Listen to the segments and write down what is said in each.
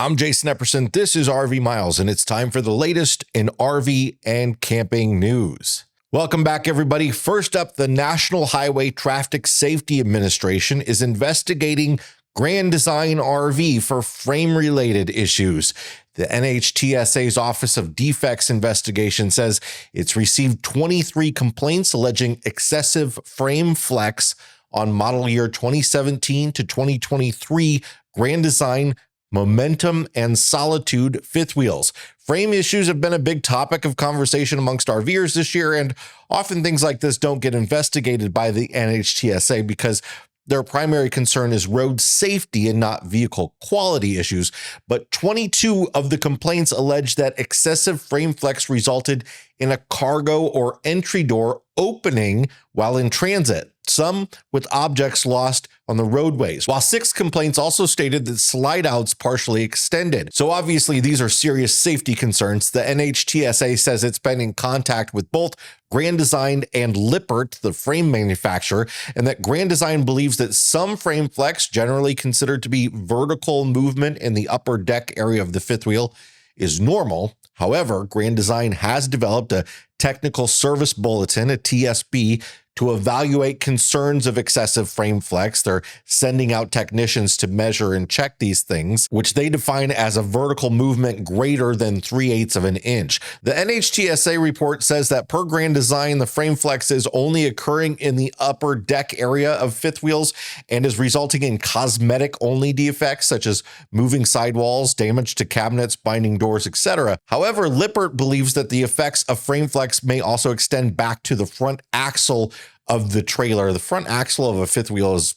I'm Jason Epperson. This is RV Miles, and it's time for the latest in RV and camping news. Welcome back, everybody. First up, the National Highway Traffic Safety Administration is investigating Grand Design RV for frame-related issues. The NHTSA's Office of Defects Investigation says it's received 23 complaints alleging excessive frame flex on model year 2017 to 2023 Grand Design Momentum and Solitude fifth wheels. Frame issues have been a big topic of conversation amongst RVers this year, and often things like this don't get investigated by the NHTSA because their primary concern is road safety and not vehicle quality issues. But 22 of the complaints allege that excessive frame flex resulted in a cargo or entry door opening while in transit, some with objects lost on the roadways, while 6 complaints also stated that slide outs partially extended. So obviously these are serious safety concerns. The NHTSA says it's been in contact with both Grand Design and Lippert, the frame manufacturer, and that Grand Design believes that some frame flex, generally considered to be vertical movement in the upper deck area of the fifth wheel, is normal. However, Grand Design has developed a technical service bulletin, a TSB, to evaluate concerns of excessive frame flex. They're sending out technicians to measure and check these things, which they define as a vertical movement greater than 3/8 of an inch. The NHTSA report says that per Grand Design, the frame flex is only occurring in the upper deck area of fifth wheels and is resulting in cosmetic only defects such as moving sidewalls, damage to cabinets, binding doors, etc. However, Lippert believes that the effects of frame flex may also extend back to the front axle of the trailer. The front axle of a fifth wheel is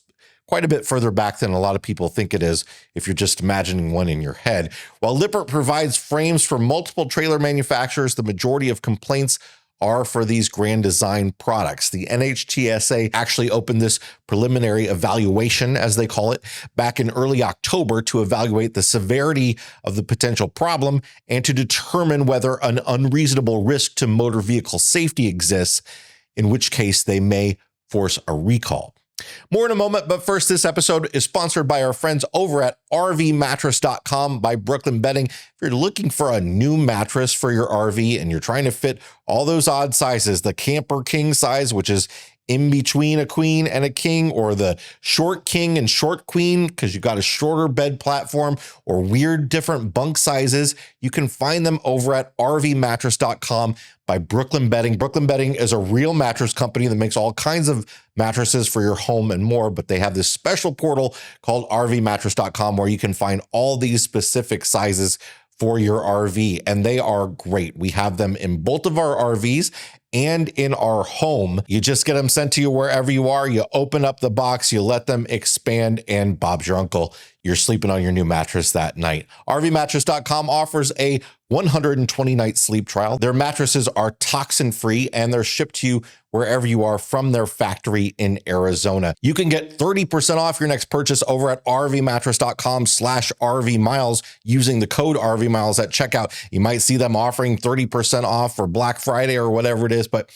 quite a bit further back than a lot of people think it is if you're just imagining one in your head. While Lippert provides frames for multiple trailer manufacturers, the majority of complaints are for these Grand Design products. The NHTSA actually opened this preliminary evaluation, as they call it, back in early October to evaluate the severity of the potential problem and to determine whether an unreasonable risk to motor vehicle safety exists, in which case they may force a recall. More in a moment, but first, this episode is sponsored by our friends over at RVMattress.com by Brooklyn Bedding. If you're looking for a new mattress for your RV and you're trying to fit all those odd sizes, the camper king size, which is in between a queen and a king, or the short king and short queen because you got a shorter bed platform, or weird different bunk sizes, you can find them over at RVMattress.com by Brooklyn Bedding. Brooklyn Bedding is a real mattress company that makes all kinds of mattresses for your home and more, but they have this special portal called RVMattress.com where you can find all these specific sizes for your RV, and they are great. We have them in both of our RVs and in our home. You just get them sent to you wherever you are. You open up the box, you let them expand, and Bob's your uncle. You're sleeping on your new mattress that night. RVMattress.com offers a 120-night sleep trial. Their mattresses are toxin-free, and they're shipped to you wherever you are from their factory in Arizona. You can get 30% off your next purchase over at RVMattress.com/RVMiles using the code RVMiles at checkout. You might see them offering 30% off for Black Friday or whatever it is, but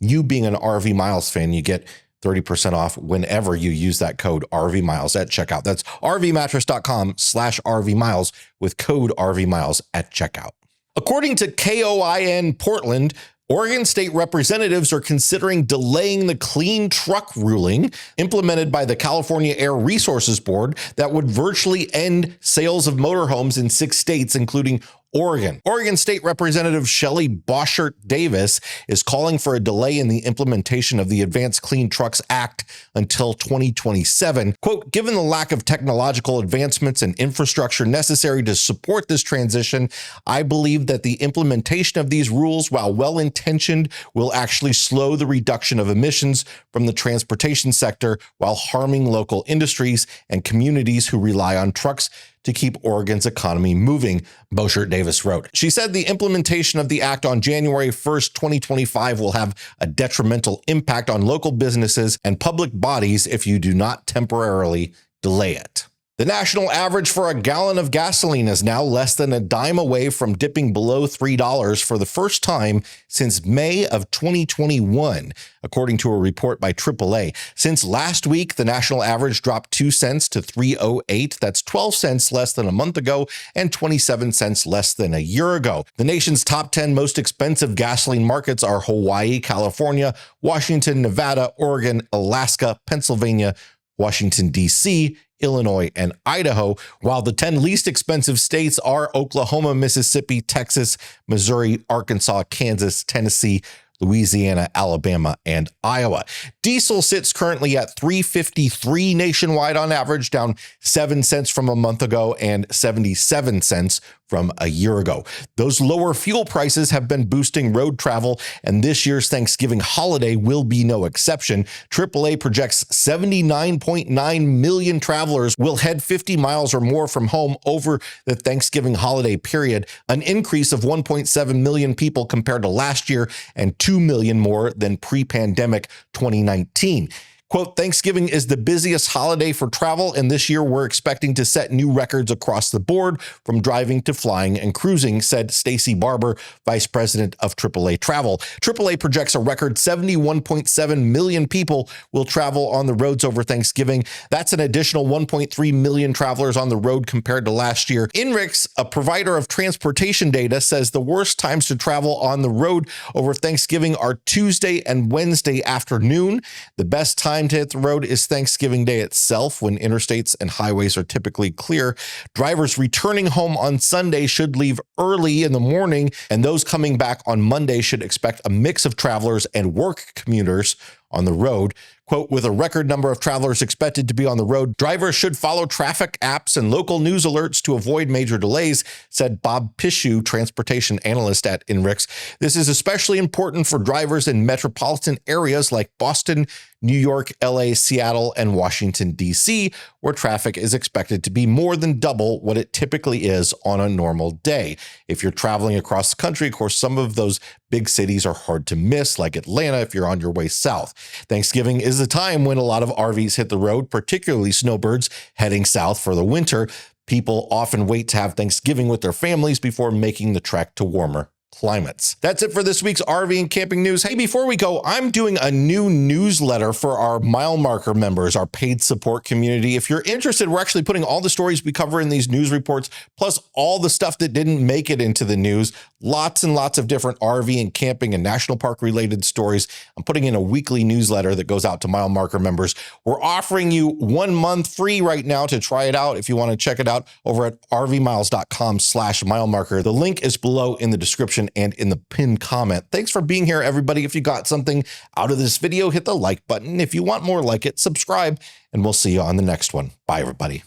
you being an RV Miles fan, you get 30% off whenever you use that code RVMiles at checkout. That's RVMattress.com/RVMiles with code RVMiles at checkout. According to KOIN Portland, Oregon state representatives are considering delaying the clean truck ruling implemented by the California Air Resources Board that would virtually end sales of motorhomes in 6 states, including Oregon. Oregon State Representative Shelley Boschert Davis is calling for a delay in the implementation of the Advanced Clean Trucks Act until 2027. Quote, given the lack of technological advancements and infrastructure necessary to support this transition, I believe that the implementation of these rules, while well-intentioned, will actually slow the reduction of emissions from the transportation sector while harming local industries and communities who rely on trucks to keep Oregon's economy moving, Boschert Davis wrote. She said the implementation of the act on January 1st, 2025 will have a detrimental impact on local businesses and public bodies if you do not temporarily delay it. The national average for a gallon of gasoline is now less than a dime away from dipping below $3 for the first time since May of 2021, according to a report by AAA. Since last week, the national average dropped 2 cents to $3.08. That's 12 cents less than a month ago and 27 cents less than a year ago. The nation's top 10 most expensive gasoline markets are Hawaii, California, Washington, Nevada, Oregon, Alaska, Pennsylvania, Washington, D.C., Illinois, and Idaho, while the 10 least expensive states are Oklahoma, Mississippi, Texas, Missouri, Arkansas, Kansas, Tennessee, Louisiana, Alabama, and Iowa. Diesel sits currently at $3.53 nationwide on average, down 7 cents from a month ago and 77 cents from a year ago. Those lower fuel prices have been boosting road travel, and this year's Thanksgiving holiday will be no exception. AAA projects 79.9 million travelers will head 50 miles or more from home over the Thanksgiving holiday period, an increase of 1.7 million people compared to last year and 2 million more than pre-pandemic 2019. Quote, Thanksgiving is the busiest holiday for travel, and this year we're expecting to set new records across the board from driving to flying and cruising, said Stacy Barber, vice president of AAA Travel. AAA projects a record 71.7 million people will travel on the roads over Thanksgiving. That's an additional 1.3 million travelers on the road compared to last year. INRIX, a provider of transportation data, says the worst times to travel on the road over Thanksgiving are Tuesday and Wednesday afternoon. The best time to hit the road is Thanksgiving Day itself, when interstates and highways are typically clear. Drivers returning home on Sunday should leave early in the morning, and those coming back on Monday should expect a mix of travelers and work commuters on the road. Quote, with a record number of travelers expected to be on the road, drivers should follow traffic apps and local news alerts to avoid major delays, said Bob Pishu, transportation analyst at INRIX. This is especially important for drivers in metropolitan areas like Boston, New York, LA, Seattle, and Washington, D.C., where traffic is expected to be more than double what it typically is on a normal day. If you're traveling across the country, of course, some of those big cities are hard to miss, like Atlanta if you're on your way south. Thanksgiving is the time when a lot of RVs hit the road, particularly snowbirds heading south for the winter. People often wait to have Thanksgiving with their families before making the trek to warmer climates. That's it for this week's RV and camping news. Hey, before we go, I'm doing a new newsletter for our mile marker members, our paid support community. If you're interested, we're actually putting all the stories we cover in these news reports, plus all the stuff that didn't make it into the news. Lots and lots of different RV and camping and national park related stories. I'm putting in a weekly newsletter that goes out to mile marker members. We're offering you 1 month free right now to try it out. If you want to check it out over at rvmiles.com/milemarker. The link is below in the description and in the pinned comment. Thanks for being here, everybody. If you got something out of this video, hit the like button. If you want more like it, subscribe, and we'll see you on the next one. Bye, everybody.